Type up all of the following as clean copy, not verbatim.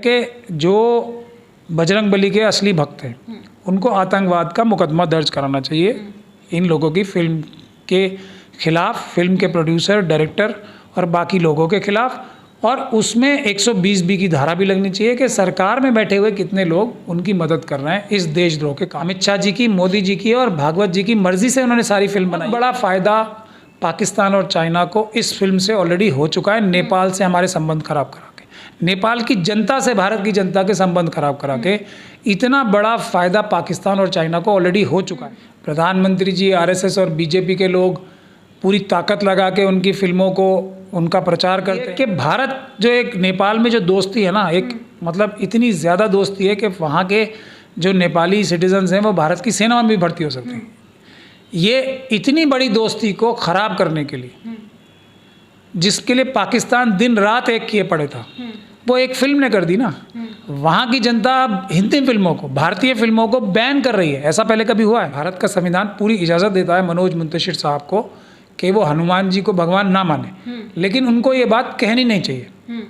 कि जो बजरंगबली के असली भक्त हैं उनको आतंकवाद का मुकदमा दर्ज कराना चाहिए इन लोगों की फिल्म के खिलाफ, फिल्म के प्रोड्यूसर, डायरेक्टर और बाकी लोगों के खिलाफ। और उसमें 120B की धारा भी लगनी चाहिए कि सरकार में बैठे हुए कितने लोग उनकी मदद कर रहे हैं इस देशद्रोह के काम। अमित शाह जी की, मोदी जी की और भागवत जी की मर्जी से उन्होंने सारी फिल्म बनाई। बड़ा फ़ायदा पाकिस्तान और चाइना को इस फिल्म से ऑलरेडी हो चुका है, नेपाल से हमारे संबंध खराब करा के, नेपाल की जनता से भारत की जनता के संबंध खराब करा के इतना बड़ा फ़ायदा पाकिस्तान और चाइना को ऑलरेडी हो चुका है। प्रधानमंत्री जी, आरएसएस और बीजेपी के लोग पूरी ताकत लगा के उनकी फिल्मों को उनका प्रचार करते हैं कि भारत जो एक नेपाल में जो दोस्ती है ना, एक मतलब इतनी ज़्यादा दोस्ती है कि वहाँ के जो नेपाली सिटीजन्स हैं वो भारत की सेना में भी भर्ती हो सकते हैं। ये इतनी बड़ी दोस्ती को ख़राब करने के लिए, जिसके लिए पाकिस्तान दिन रात एक किए पड़े था, वो एक फिल्म ने कर दी ना। वहाँ की जनता हिंदी फिल्मों को, भारतीय फिल्मों को बैन कर रही है। ऐसा पहले कभी हुआ है? भारत का संविधान पूरी इजाज़त देता है मनोज मुंतशिर साहब को कि वो हनुमान जी को भगवान ना माने, लेकिन उनको ये बात कहनी नहीं चाहिए।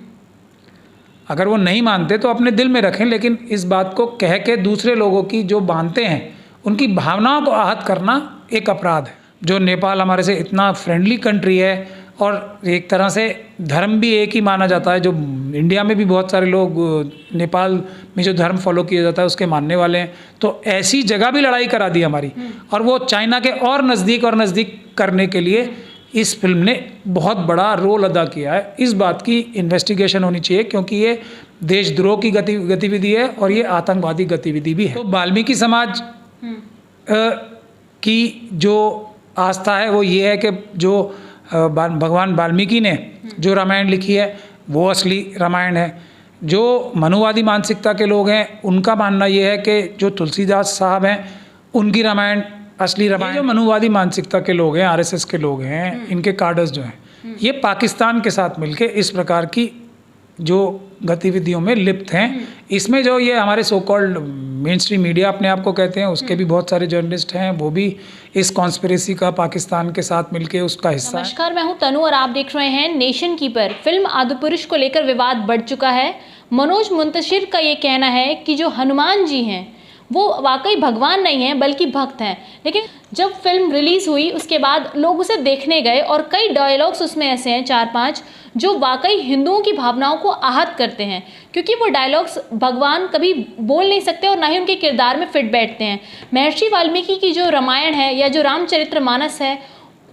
अगर वो नहीं मानते तो अपने दिल में रखें, लेकिन इस बात को कह के दूसरे लोगों की जो मानते हैं उनकी भावनाओं को आहत करना एक अपराध है। जो नेपाल हमारे से इतना फ्रेंडली कंट्री है और एक तरह से धर्म भी एक ही माना जाता है, जो इंडिया में भी बहुत सारे लोग नेपाल में जो धर्म फॉलो किया जाता है उसके मानने वाले हैं, तो ऐसी जगह भी लड़ाई करा दी हमारी, और वो चाइना के और नज़दीक करने के लिए इस फिल्म ने बहुत बड़ा रोल अदा किया है। इस बात की इन्वेस्टिगेशन होनी चाहिए, क्योंकि ये देशद्रोह की गतिविधि है और ये आतंकवादी गतिविधि भी है। तो वाल्मीकि समाज की जो आस्था है वो ये है कि जो भगवान वाल्मीकि ने जो रामायण लिखी है वो असली रामायण है। जो मनुवादी मानसिकता के लोग हैं उनका मानना ये है कि जो तुलसीदास साहब हैं उनकी रामायण असली रामायण। जो मनुवादी मानसिकता के लोग हैं, आरएसएस के लोग हैं, इनके कार्डर्स जो हैं, ये पाकिस्तान के साथ मिलके इस प्रकार की जो गतिविधियों में लिप्त हैं। इसमें जो ये हमारे so called main stream media अपने आप को कहते हैं, उसके भी बहुत सारे जर्नलिस्ट हैं, वो भी इस कॉन्स्पिरेसी का पाकिस्तान के साथ मिलके उसका हिस्सा है। नमस्कार, मैं हूं तनु और आप देख रहे हैं नेशन कीपर। फिल्म आदिपुरुष को लेकर विवाद बढ़ चुका है। मनोज मुंतशिर का ये कहना है कि जो हनुमान जी हैं वो वाकई भगवान नहीं हैं बल्कि भक्त हैं। लेकिन जब फिल्म रिलीज़ हुई उसके बाद लोग उसे देखने गए और कई डायलॉग्स उसमें ऐसे हैं 4-5 जो वाकई हिंदुओं की भावनाओं को आहत करते हैं, क्योंकि वो डायलॉग्स भगवान कभी बोल नहीं सकते और ना ही उनके किरदार में फिट बैठते हैं। महर्षि वाल्मीकि की जो रामायण है या जो रामचरितमानस है,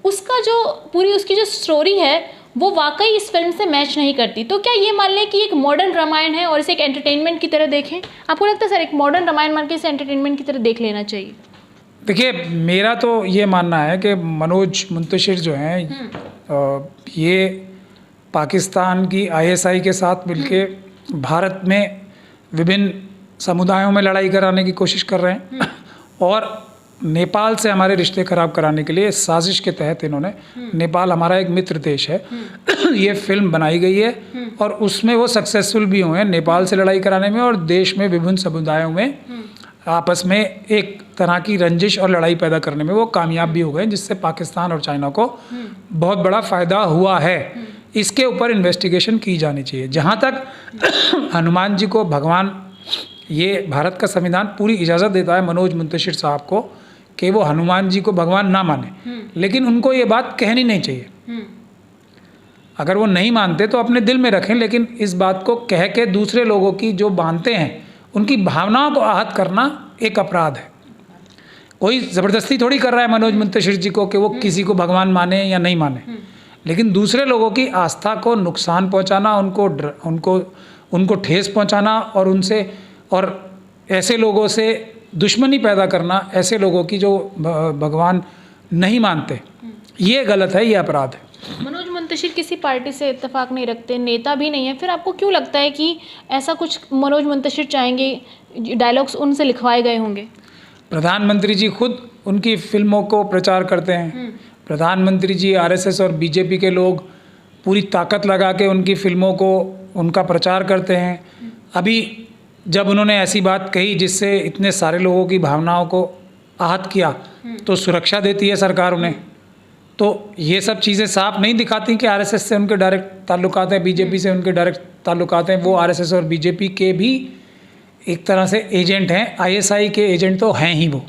उसका जो पूरी उसकी जो स्टोरी है वो वाकई इस फिल्म से मैच नहीं करती। तो क्या ये मान लें कि एक मॉडर्न रामायण है और इसे एक एंटरटेनमेंट की तरह देखें? आपको लगता है सर एक मॉडर्न रामायण मान के इसे एंटरटेनमेंट की तरह देख लेना चाहिए? देखिए, मेरा तो ये मानना है कि मनोज मुंतशिर जो हैं ये पाकिस्तान की आईएसआई के साथ मिलके भारत में विभिन्न समुदायों में लड़ाई कराने की कोशिश कर रहे हैं और नेपाल से हमारे रिश्ते ख़राब कराने के लिए साजिश के तहत इन्होंने, नेपाल हमारा एक मित्र देश है, ये फिल्म बनाई गई है और उसमें वो सक्सेसफुल भी हुए हैं नेपाल से लड़ाई कराने में और देश में विभिन्न समुदायों में आपस में एक तरह की रंजिश और लड़ाई पैदा करने में वो कामयाब भी हो गए, जिससे पाकिस्तान और चाइना को बहुत बड़ा फ़ायदा हुआ है। इसके ऊपर इन्वेस्टिगेशन की जानी चाहिए। जहाँ तक हनुमान जी को भगवान, ये भारत का संविधान पूरी इजाज़त देता है मनोज मुंतशिर साहब को कि वो हनुमान जी को भगवान ना माने, लेकिन उनको ये बात कहनी नहीं चाहिए। अगर वो नहीं मानते तो अपने दिल में रखें, लेकिन इस बात को कह के दूसरे लोगों की जो मानते हैं उनकी भावनाओं को आहत करना एक अपराध है। कोई ज़बरदस्ती थोड़ी कर रहा है मनोज मुंतशिर जी को कि वो किसी को भगवान माने या नहीं माने, लेकिन दूसरे लोगों की आस्था को नुकसान पहुंचाना, उनको ठेस पहुंचाना और उनसे और ऐसे लोगों से दुश्मनी पैदा करना, ऐसे लोगों की जो भगवान नहीं मानते, ये गलत है, ये अपराध है। मनोज मुंतशिर किसी पार्टी से इत्तेफाक नहीं रखते, नेता भी नहीं है, फिर आपको क्यों लगता है कि ऐसा कुछ मनोज मुंतशिर चाहेंगे? डायलॉग्स उनसे लिखवाए गए होंगे। प्रधानमंत्री जी खुद उनकी फिल्मों को प्रचार करते हैं। प्रधानमंत्री जी, आरएसएस और बीजेपी के लोग पूरी ताकत लगा के उनकी फिल्मों को उनका प्रचार करते हैं। अभी जब उन्होंने ऐसी बात कही जिससे इतने सारे लोगों की भावनाओं को आहत किया, तो सुरक्षा देती है सरकार उन्हें। तो ये सब चीज़ें साफ नहीं दिखाती कि आरएसएस से उनके डायरेक्ट ताल्लुकात हैं, बीजेपी से उनके डायरेक्ट ताल्लुकात हैं, वो आरएसएस और बीजेपी के भी एक तरह से एजेंट हैं, आईएसआई के एजेंट तो हैं ही वो।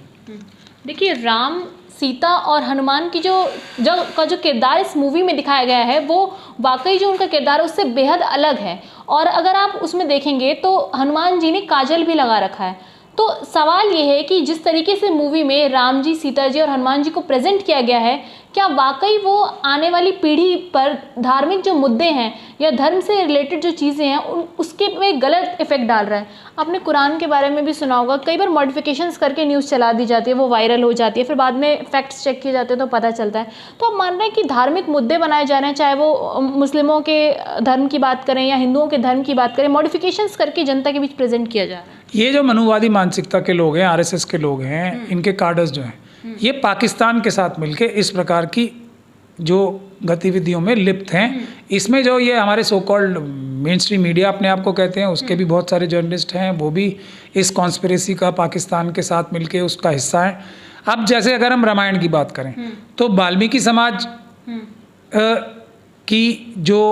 देखिए, राम, सीता और हनुमान की जो किरदार इस मूवी में दिखाया गया है, वो वाकई जो उनका किरदार है उससे बेहद अलग है। और अगर आप उसमें देखेंगे तो हनुमान जी ने काजल भी लगा रखा है। तो सवाल ये है कि जिस तरीके से मूवी में राम जी, सीता जी और हनुमान जी को प्रेजेंट किया गया है, क्या वाकई वो आने वाली पीढ़ी पर धार्मिक जो मुद्दे हैं या धर्म से रिलेटेड जो चीज़ें हैं उसके में गलत इफेक्ट डाल रहा है? आपने कुरान के बारे में भी सुना होगा, कई बार मॉडिफिकेशंस करके न्यूज़ चला दी जाती है, वो वायरल हो जाती है, फिर बाद में फैक्ट्स चेक किए जाते हैं तो पता चलता है। तो आप मान रहे हैं कि धार्मिक मुद्दे बनाए जा रहे हैं, चाहे वो मुस्लिमों के धर्म की बात करें या हिंदुओं के धर्म की बात करें, मॉडिफिकेशंस करके जनता के बीच प्रेजेंट किया जा रहा है। ये जो मनुवादी मानसिकता के लोग हैं, आरएसएस के लोग हैं, इनके कार्डर्स जो हैं, ये पाकिस्तान के साथ मिलके इस प्रकार की जो गतिविधियों में लिप्त हैं। इसमें जो ये हमारे so called main stream media अपने आप को कहते हैं, उसके भी बहुत सारे जर्नलिस्ट हैं, वो भी इस कॉन्स्पिरेसी का पाकिस्तान के साथ मिलके उसका हिस्सा हैं। अब जैसे अगर हम रामायण की बात करें तो वाल्मीकि समाज की जो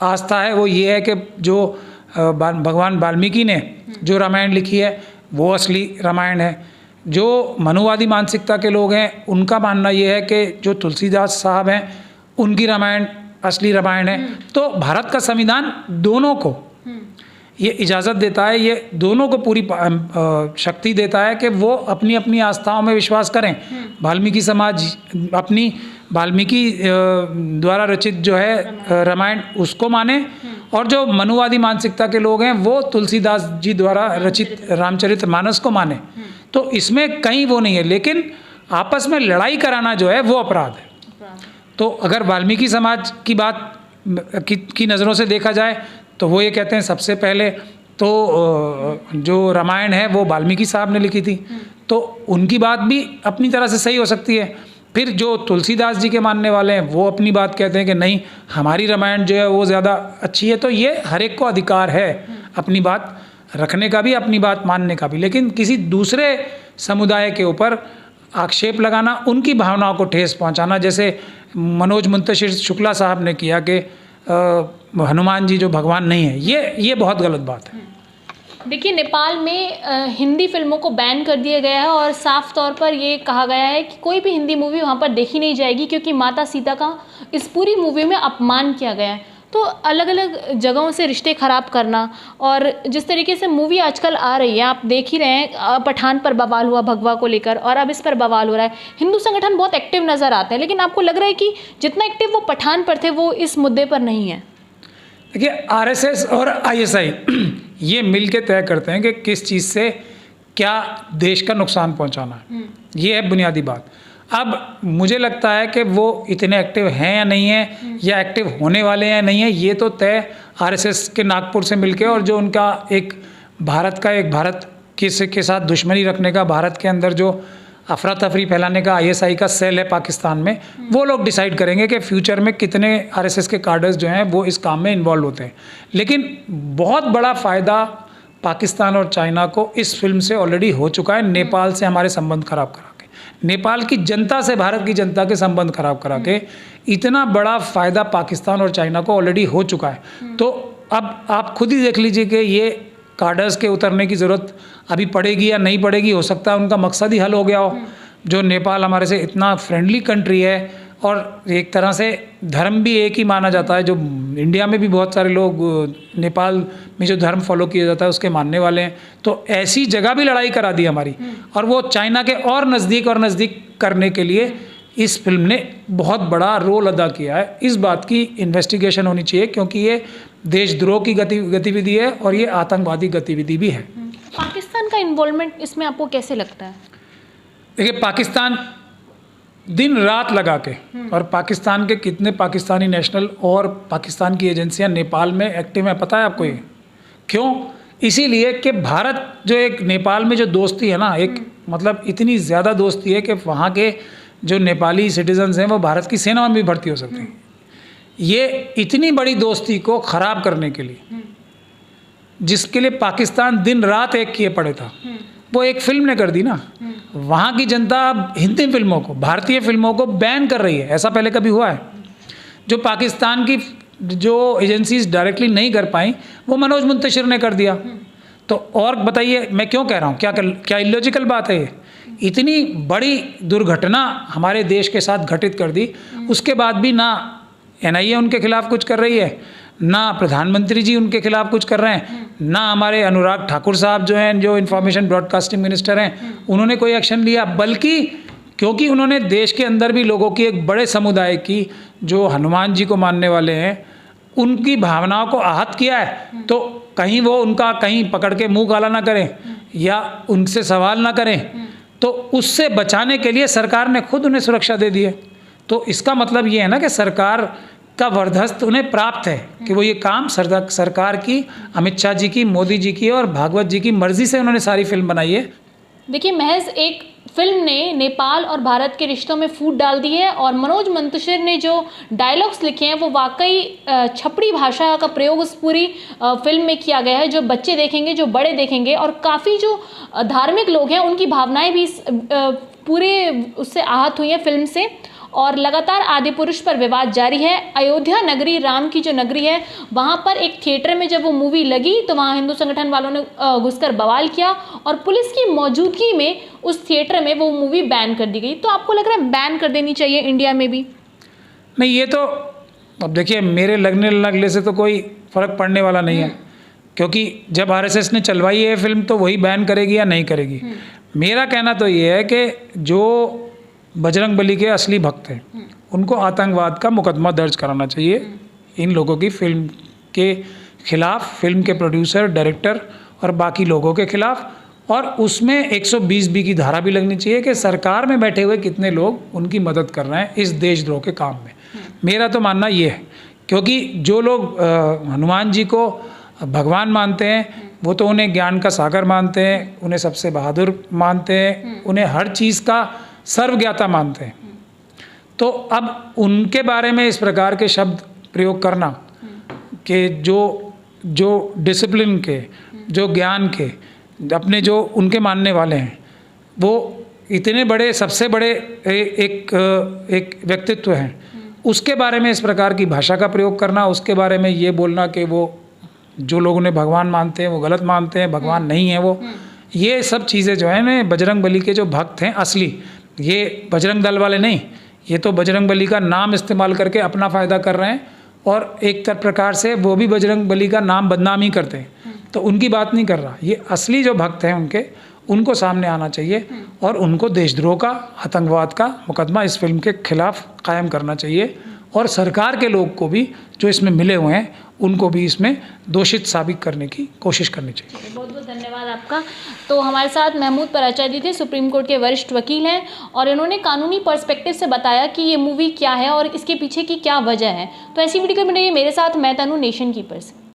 आस्था है वो ये है कि जो भगवान वाल्मीकि ने जो रामायण लिखी है वो असली रामायण है। जो मनुवादी मानसिकता के लोग हैं उनका मानना ये है कि जो तुलसीदास साहब हैं उनकी रामायण असली रामायण है। तो भारत का संविधान दोनों को ये इजाज़त देता है, ये दोनों को पूरी शक्ति देता है कि वो अपनी अपनी आस्थाओं में विश्वास करें। वाल्मीकि समाज अपनी वाल्मीकि द्वारा रचित जो है रामायण उसको माने, और जो मनुवादी मानसिकता के लोग हैं वो तुलसीदास जी द्वारा रचित रामचरितमानस को माने। तो इसमें कहीं वो नहीं है, लेकिन आपस में लड़ाई कराना जो है वो अपराध है। तो अगर वाल्मीकि समाज की बात की नज़रों से देखा जाए तो वो ये कहते हैं सबसे पहले तो जो रामायण है वो वाल्मीकि साहब ने लिखी थी, तो उनकी बात भी अपनी तरह से सही हो सकती है। फिर जो तुलसीदास जी के मानने वाले हैं वो अपनी बात कहते हैं कि नहीं, हमारी रामायण जो है वो ज़्यादा अच्छी है। तो ये हर एक को अधिकार है अपनी बात रखने का भी, अपनी बात मानने का भी, लेकिन किसी दूसरे समुदाय के ऊपर आक्षेप लगाना, उनकी भावनाओं को ठेस पहुंचाना, जैसे मनोज मुंतशिर शुक्ला साहब ने किया कि हनुमान जी जो भगवान नहीं है, ये बहुत गलत बात है। देखिए, नेपाल में हिंदी फिल्मों को बैन कर दिया गया है और साफ तौर पर ये कहा गया है कि कोई भी हिंदी मूवी वहाँ पर देखी नहीं जाएगी, क्योंकि माता सीता का इस पूरी मूवी में अपमान किया गया है। तो अलग अलग जगहों से रिश्ते ख़राब करना, और जिस तरीके से मूवी आजकल आ रही है, आप देख ही रहे हैं, पठान पर बवाल हुआ भगवा को लेकर, और अब इस पर बवाल हो रहा है। हिंदू संगठन बहुत एक्टिव नज़र आते हैं, लेकिन आपको लग रहा है कि जितना एक्टिव वो पठान पर थे वो इस मुद्दे पर नहीं है? देखिए, आरएसएस और आईएसआई ये मिल के तय करते हैं कि किस चीज़ से क्या देश का नुकसान पहुंचाना है। ये है बुनियादी बात। अब मुझे लगता है कि वो इतने एक्टिव हैं या नहीं हैं, या एक्टिव होने वाले हैं या नहीं है, ये तो तय आरएसएस के नागपुर से मिलके, और जो उनका एक भारत के साथ दुश्मनी रखने का, भारत के अंदर जो अफरा तफरी फैलाने का आईएसआई का सेल है पाकिस्तान में, वो लोग डिसाइड करेंगे कि फ्यूचर में कितने आरएसएस के कार्डर्स जो हैं वो इस काम में इन्वॉल्व होते हैं। लेकिन बहुत बड़ा फ़ायदा पाकिस्तान और चाइना को इस फिल्म से ऑलरेडी हो चुका है, नेपाल से हमारे संबंध खराब करा के, नेपाल की जनता से भारत की जनता के संबंध खराब करा के इतना बड़ा फ़ायदा पाकिस्तान और चाइना को ऑलरेडी हो चुका है। तो अब आप खुद ही देख लीजिए कि ये कार्डर्स के उतरने की ज़रूरत अभी पड़ेगी या नहीं पड़ेगी। हो सकता है उनका मकसद ही हल हो गया हो। जो नेपाल हमारे से इतना फ्रेंडली कंट्री है, और एक तरह से धर्म भी एक ही माना जाता है, जो इंडिया में भी बहुत सारे लोग नेपाल में जो धर्म फॉलो किया जाता है उसके मानने वाले हैं, तो ऐसी जगह भी लड़ाई करा दी हमारी, और वो चाइना के और नज़दीक करने के लिए इस फिल्म ने बहुत बड़ा रोल अदा किया है। इस बात की इन्वेस्टिगेशन होनी चाहिए, क्योंकि ये देशद्रोह की गतिविधि है और ये आतंकवादी गतिविधि भी है। पाकिस्तान का इन्वॉल्वमेंट इसमें आपको कैसे लगता है? देखिए, पाकिस्तान दिन रात लगा के, और पाकिस्तान के कितने पाकिस्तानी नेशनल और पाकिस्तान की एजेंसियां नेपाल में एक्टिव हैं, पता है आपको ये क्यों? इसीलिए कि भारत जो एक नेपाल में जो दोस्ती है ना, एक मतलब इतनी ज़्यादा दोस्ती है कि वहाँ के जो नेपाली सिटीजन्स हैं वो भारत की सेना में भी भर्ती हो सकते हैं। ये इतनी बड़ी दोस्ती को ख़राब करने के लिए, जिसके लिए पाकिस्तान दिन रात एक किए पड़े था, वो एक फिल्म ने कर दी ना। वहाँ की जनता अब हिंदी फिल्मों को, भारतीय फिल्मों को बैन कर रही है। ऐसा पहले कभी हुआ है? जो पाकिस्तान की जो एजेंसीज डायरेक्टली नहीं कर पाई वो मनोज मुंतशिर ने कर दिया। तो और बताइए मैं क्यों कह रहा हूँ, क्या इलॉजिकल बात है ये? इतनी बड़ी दुर्घटना हमारे देश के साथ घटित कर दी, उसके बाद भी ना एनआईए उनके खिलाफ कुछ कर रही है, ना प्रधानमंत्री जी उनके खिलाफ कुछ कर रहे हैं, ना हमारे अनुराग ठाकुर साहब जो हैं, जो इंफॉर्मेशन ब्रॉडकास्टिंग मिनिस्टर हैं, उन्होंने कोई एक्शन लिया। बल्कि क्योंकि उन्होंने देश के अंदर भी लोगों की एक बड़े समुदाय की जो हनुमान जी को मानने वाले हैं उनकी भावनाओं को आहत किया है, तो कहीं वो उनका कहीं पकड़ के मुंह काला ना करें या उनसे सवाल ना करें, तो उससे बचाने के लिए सरकार ने खुद उन्हें सुरक्षा दे दी है। तो इसका मतलब ये है ना कि सरकार का वरदस्त उन्हें प्राप्त है कि वो ये काम सरकार की, अमित शाह जी की, मोदी जी की और भागवत जी की मर्जी से उन्होंने सारी फिल्म बनाई है। देखिए, महज एक फिल्म ने नेपाल और भारत के रिश्तों में फूट डाल दी है और मनोज मुंतशिर ने जो डायलॉग्स लिखे हैं वो वाकई छपड़ी भाषा का प्रयोग उस पूरी फिल्म में किया गया है। जो बच्चे देखेंगे, जो बड़े देखेंगे और काफ़ी जो धार्मिक लोग हैं उनकी भावनाएं भी पूरे उससे आहत हुई हैं फिल्म से। और लगातार आदि पुरुष पर विवाद जारी है। अयोध्या नगरी, राम की जो नगरी है, वहाँ पर एक थिएटर में जब वो मूवी लगी तो वहाँ हिंदू संगठन वालों ने घुसकर बवाल किया और पुलिस की मौजूदगी में उस थिएटर में वो मूवी बैन कर दी गई। तो आपको लग रहा है बैन कर देनी चाहिए इंडिया में भी? नहीं, ये तो अब देखिए, मेरे लगने लगने से तो कोई फ़र्क पड़ने वाला नहीं है, क्योंकि जब आरएसएस ने चलवाई है फिल्म तो वही बैन करेगी या नहीं करेगी। मेरा कहना तो ये है कि जो बजरंग बली के असली भक्त हैं उनको आतंकवाद का मुकदमा दर्ज कराना चाहिए इन लोगों की फिल्म के खिलाफ, फिल्म के प्रोड्यूसर, डायरेक्टर और बाकी लोगों के खिलाफ। और उसमें 120B की धारा भी लगनी चाहिए कि सरकार में बैठे हुए कितने लोग उनकी मदद कर रहे हैं इस देशद्रोह के काम में। मेरा तो मानना ये है, क्योंकि जो लोग हनुमान जी को भगवान मानते हैं वो तो उन्हें ज्ञान का सागर मानते हैं, उन्हें सबसे बहादुर मानते हैं, उन्हें हर चीज़ का सर्वज्ञाता मानते हैं। तो अब उनके बारे में इस प्रकार के शब्द प्रयोग करना कि जो डिसिप्लिन के, जो ज्ञान के, अपने जो उनके मानने वाले हैं, वो इतने बड़े, सबसे बड़े एक व्यक्तित्व हैं, उसके बारे में इस प्रकार की भाषा का प्रयोग करना, उसके बारे में ये बोलना कि वो जो लोग उन्हें भगवान मानते हैं वो गलत मानते हैं, भगवान नहीं है वो, ये सब चीज़ें जो है ना, बजरंग बली के जो भक्त हैं असली, ये बजरंग दल वाले नहीं, ये तो बजरंग बली का नाम इस्तेमाल करके अपना फ़ायदा कर रहे हैं और एक प्रकार से वो भी बजरंग बली का नाम बदनाम ही करते हैं। तो उनकी बात नहीं कर रहा, ये असली जो भक्त हैं उनको सामने आना चाहिए और उनको देशद्रोह का, आतंकवाद का मुकदमा इस फिल्म के खिलाफ कायम करना चाहिए और सरकार के लोग को भी जो इसमें मिले हुए हैं उनको भी इसमें दोषित साबित करने की कोशिश करनी चाहिए। बहुत बहुत धन्यवाद आपका। तो हमारे साथ महमूद पराचार्य थे, सुप्रीम कोर्ट के वरिष्ठ वकील हैं और इन्होंने कानूनी पर्सपेक्टिव से बताया कि ये मूवी क्या है और इसके पीछे की क्या वजह है। तो ऐसी वीडियो में मेरे साथ मैं तनु, नेशन कीपर से।